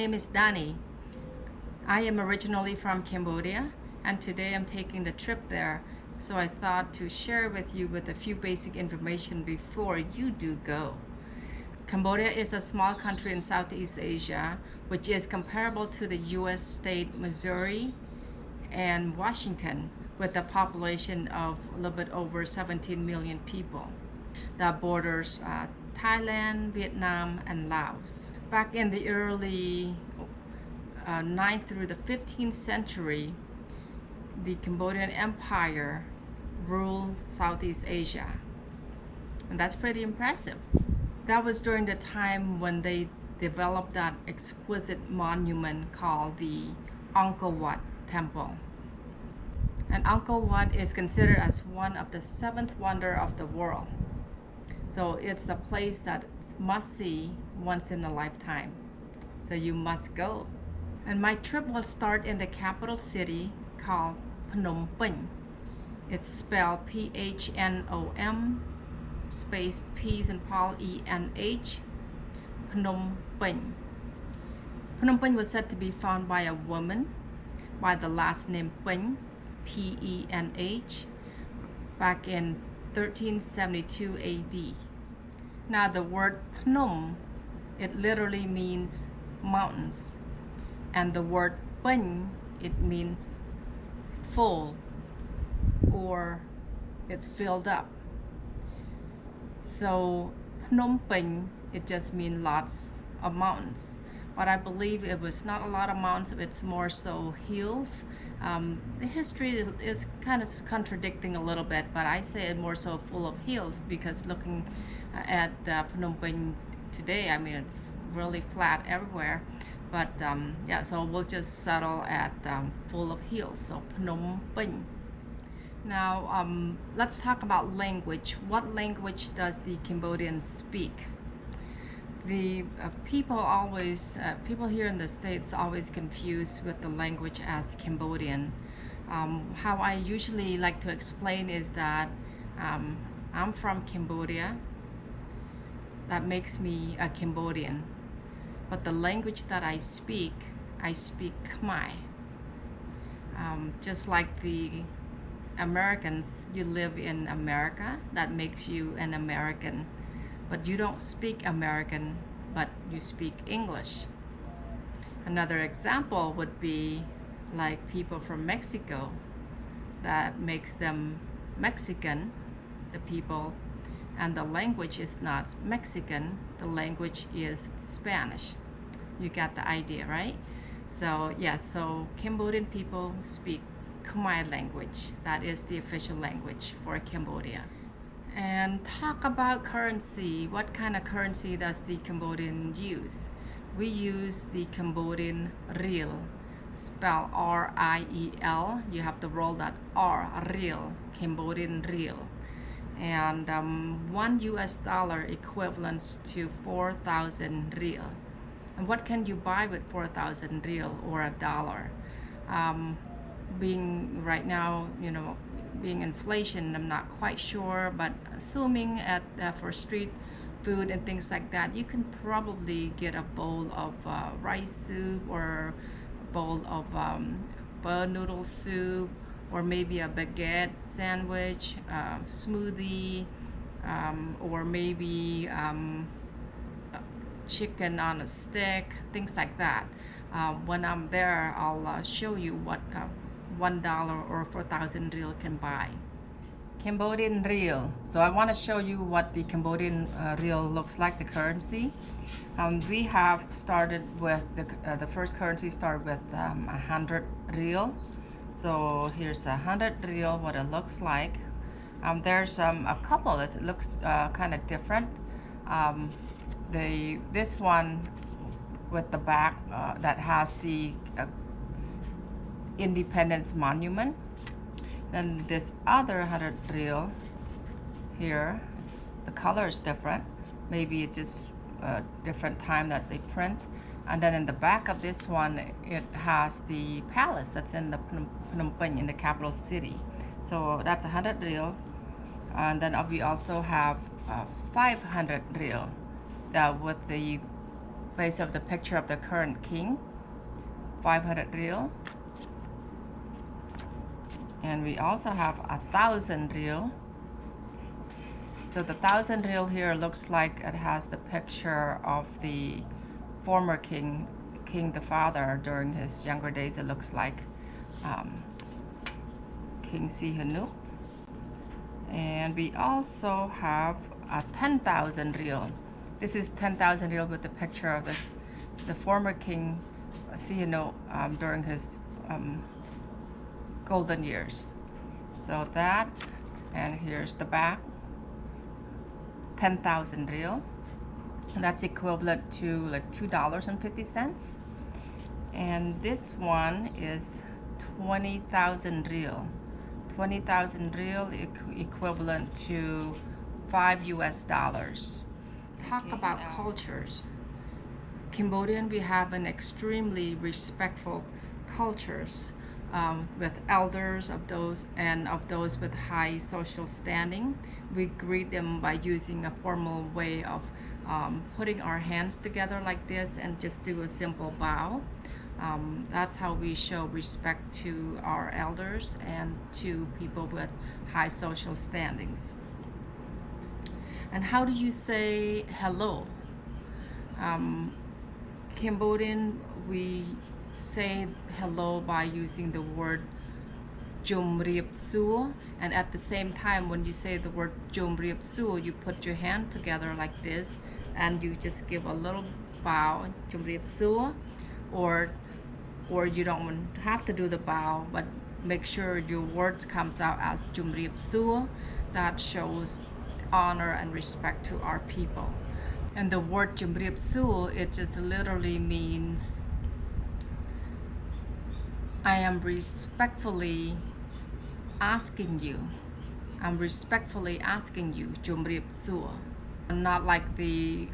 name is Dani. I am originally from Cambodia, and today I'm taking the trip there. So I thought to share with you with a few basic information before you do go. Cambodia is a small country in Southeast Asia, which is comparable to the US state Missouri and Washington, with a population of a little bit over 17 million people. That borders Thailand, Vietnam, and Laos. Back in the early 9th through the 15th century, the Cambodian Empire ruled Southeast Asia. And that's pretty impressive. That was during the time when they developed that exquisite monument called the Angkor Wat Temple. And Angkor Wat is considered as one of the seventh wonder of the world. So it's a place that must see once in a lifetime. So you must go. And my trip will start in the capital city called Phnom Penh. It's spelled Phnom space P and Paul ENH, Phnom Penh. Phnom Penh was said to be found by a woman by the last name Penh, PENH, back in 1372 AD. Now the word Phnom, it literally means mountains, and the word Penh, it means full, or it's filled up. So Phnom Penh, it just means lots of mountains. But I believe it was not a lot of mountains, it's more so hills. The history is kind of contradicting a little bit, but I say it more so full of hills, because looking at Phnom Penh today, I mean, it's really flat everywhere. But yeah, so we'll just settle at full of hills, so Phnom Penh. Now, let's talk about language. What language does the Cambodians speak? The people here in the States always confuse with the language as Cambodian. How I usually like to explain is that I'm from Cambodia. That makes me a Cambodian. But the language that I speak Khmer. Just like the Americans, you live in America, that makes you an American. But you don't speak American, but you speak English. Another example would be like people from Mexico. That makes them Mexican, the people, and the language is not Mexican, the language is Spanish. You got the idea, right? So yes, so Cambodian people speak Khmer language. That is the official language for Cambodia. And talk about currency. What kind of currency does the Cambodian use? We use the Cambodian riel, spelled R-I-E-L. You have to roll that R, riel, Cambodian riel. And $1 US equivalents to 4,000 riel. And what can you buy with 4,000 riel or a dollar? Being right now, being inflation, I'm not quite sure, but assuming for street food and things like that, you can probably get a bowl of rice soup, or a bowl of pho noodle soup, or maybe a baguette sandwich, smoothie, or maybe chicken on a stick, things like that. When I'm there, I'll show you what $1 or 4,000 riel can buy. Cambodian riel. So I want to show you what the Cambodian riel looks like, the currency. We have started with the first currency started with 100 riel. So here's 100 riel, what it looks like. There's a couple that looks kind of different. This one with the back that has the Independence Monument. Then this other 100 riel here, the color is different. Maybe it's just a different time that they print. And then in the back of this one, it has the palace that's in the Phnom Penh, in the capital city. So that's 100 riel. And then we also have 500 riel with the face of the picture of the current king, 500 real. And we also have 1,000 real. So the 1,000 real here looks like it has the picture of the former king the father during his younger days. It looks like King Sihanouk. And we also have a 10,000 real. This is 10,000 real with the picture of the former king Sihanouk during his golden years. So that, and here's the back, 10,000 real. And that's equivalent to like $2.50. And this one is 20,000 real. 20,000 real equivalent to $5 US. Talk about cultures. Cambodian, we have an extremely respectful cultures with elders of those with high social standing. We greet them by using a formal way of putting our hands together like this and just do a simple bow. That's how we show respect to our elders and to people with high social standings. And how do you say hello? Cambodian, we say hello by using the word Chum Riep Suo, and at the same time when you say the word Chum Riep Suo, you put your hand together like this and you just give a little bow, Chum Riep Suo, or you don't have to do the bow, but make sure your words comes out as Chum Riep Suo. That shows honor and respect to our people. And the word Chum Riep Suo, it just literally means I am respectfully asking you. I'm respectfully asking you, Chum Riep Suo. Not like the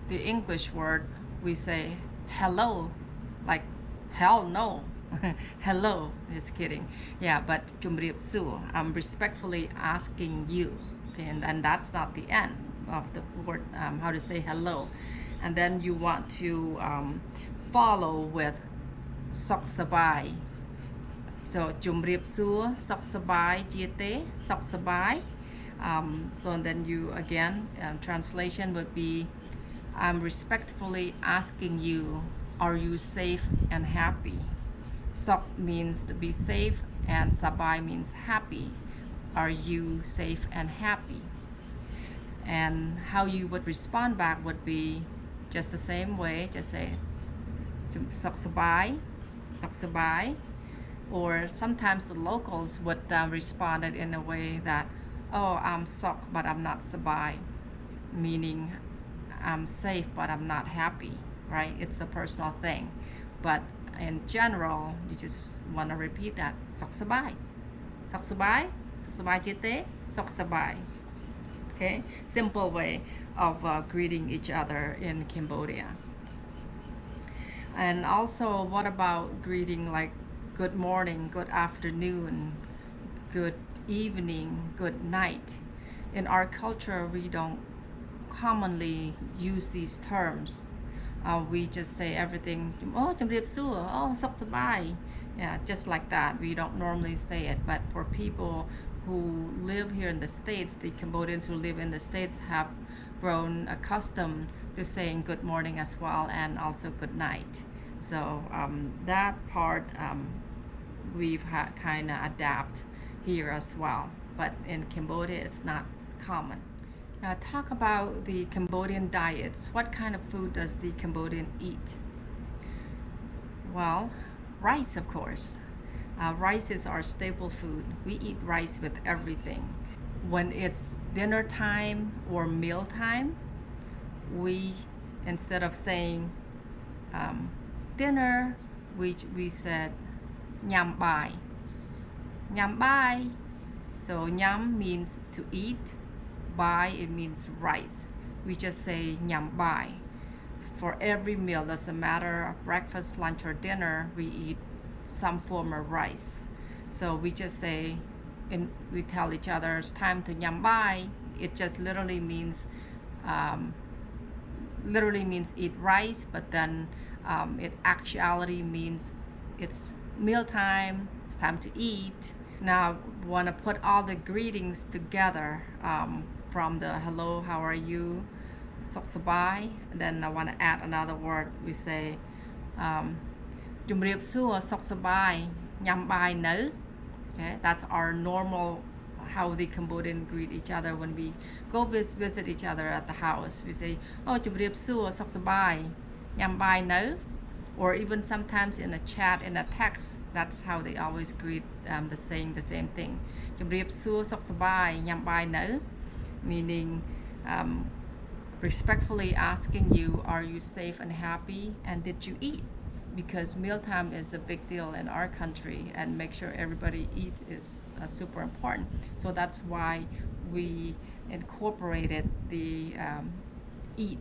English word, we say hello, like hell no. Hello, just kidding. Yeah, but Chum Riep Suo, I'm respectfully asking you. Okay, and that's not the end of the word, how to say hello. And then you want to follow with Sok Sabai. So Chum Riep Suo, Sok Sabai Jiete, Sok Sabai. So and then you again, translation would be, I'm respectfully asking you, are you safe and happy? Sok means to be safe and Sabai means happy. Are you safe and happy? And how you would respond back would be just the same way, just say Sok Sabai, Sok Sabai. Or sometimes the locals would respond it in a way that, oh, I'm Sok but I'm not Sabai, meaning I'm safe but I'm not happy, right? It's a personal thing. But in general, you just want to repeat that, Sok Sabai, Sok Sabai, Sok Sabai Jiete, Sok Sabai. Okay, simple way of greeting each other in Cambodia. And also, what about greeting like good morning, good afternoon, good evening, good night? In our culture, we don't commonly use these terms. We just say everything, oh, Chum Riep Suo, oh, Sok Sabai. Yeah, just like that. We don't normally say it, but for people who live here in the States, the Cambodians who live in the States have grown accustomed to saying good morning as well, and also good night. So that part we've kind of adapt here as well, but in Cambodia it's not common. Now talk about the Cambodian diets. What kind of food does the Cambodian eat? Well, rice, of course. Rice is our staple food. We eat rice with everything. When it's dinner time or meal time, we, instead of saying dinner, we said nham bai. Nham bai. So nham means to eat. Bai, it means rice. We just say nham bai. For every meal, doesn't matter breakfast, lunch, or dinner, we eat some form of rice. So we just say, we tell each other it's time to nham bai. It just literally means literally means eat rice, but then it actuality means it's mealtime, it's time to eat. Now want to put all the greetings together, from the hello, how are you, sok sabai. Then I want to add another word. We say Chum riep suor sok sabai nham bai no. Okay, that's our normal how the Cambodian greet each other when we go visit each other at the house. We say, oh, chum riep suor sok sabai nham bai no. Or even sometimes in a chat, in a text, that's how they always greet, saying the same thing. Chum riep suor sok sabai nham bai no, meaning respectfully asking you, are you safe and happy, and did you eat? Because mealtime is a big deal in our country, and make sure everybody eat is super important. So that's why we incorporated the eat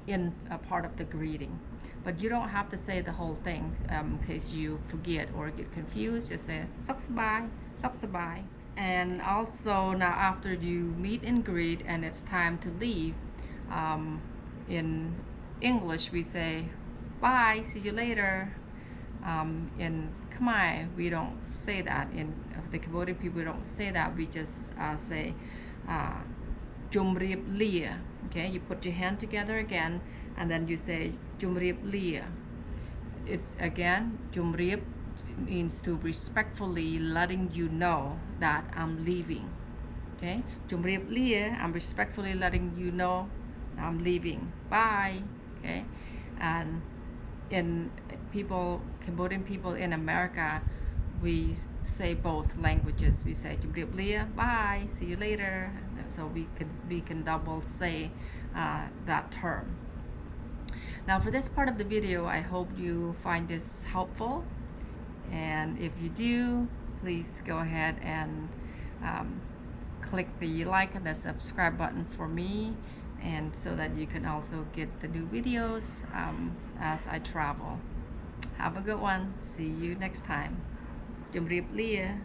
in a part of the greeting. But you don't have to say the whole thing in case you forget or get confused. Just say sok sabai, sok sabai. And also now after you meet and greet and it's time to leave, in English we say bye, see you later. In Khmer we don't say that. In the Cambodian people don't say that. We just say Chum riep lia. Okay, you put your hand together again and then you say Chum riep lia. It's again Chum riep means to respectfully letting you know that I'm leaving. Okay, Chum riep lia, I'm respectfully letting you know I'm leaving. Bye. Okay, and in Cambodian people in America, we say both languages. We say Chum riep lia, bye, see you later. So we can double say that term. Now for this part of the video, I hope you find this helpful, and if you do, please go ahead and click the like and the subscribe button for me, and so that you can also get the new videos as I travel. Have a good one. See you next time. Chum riep lia.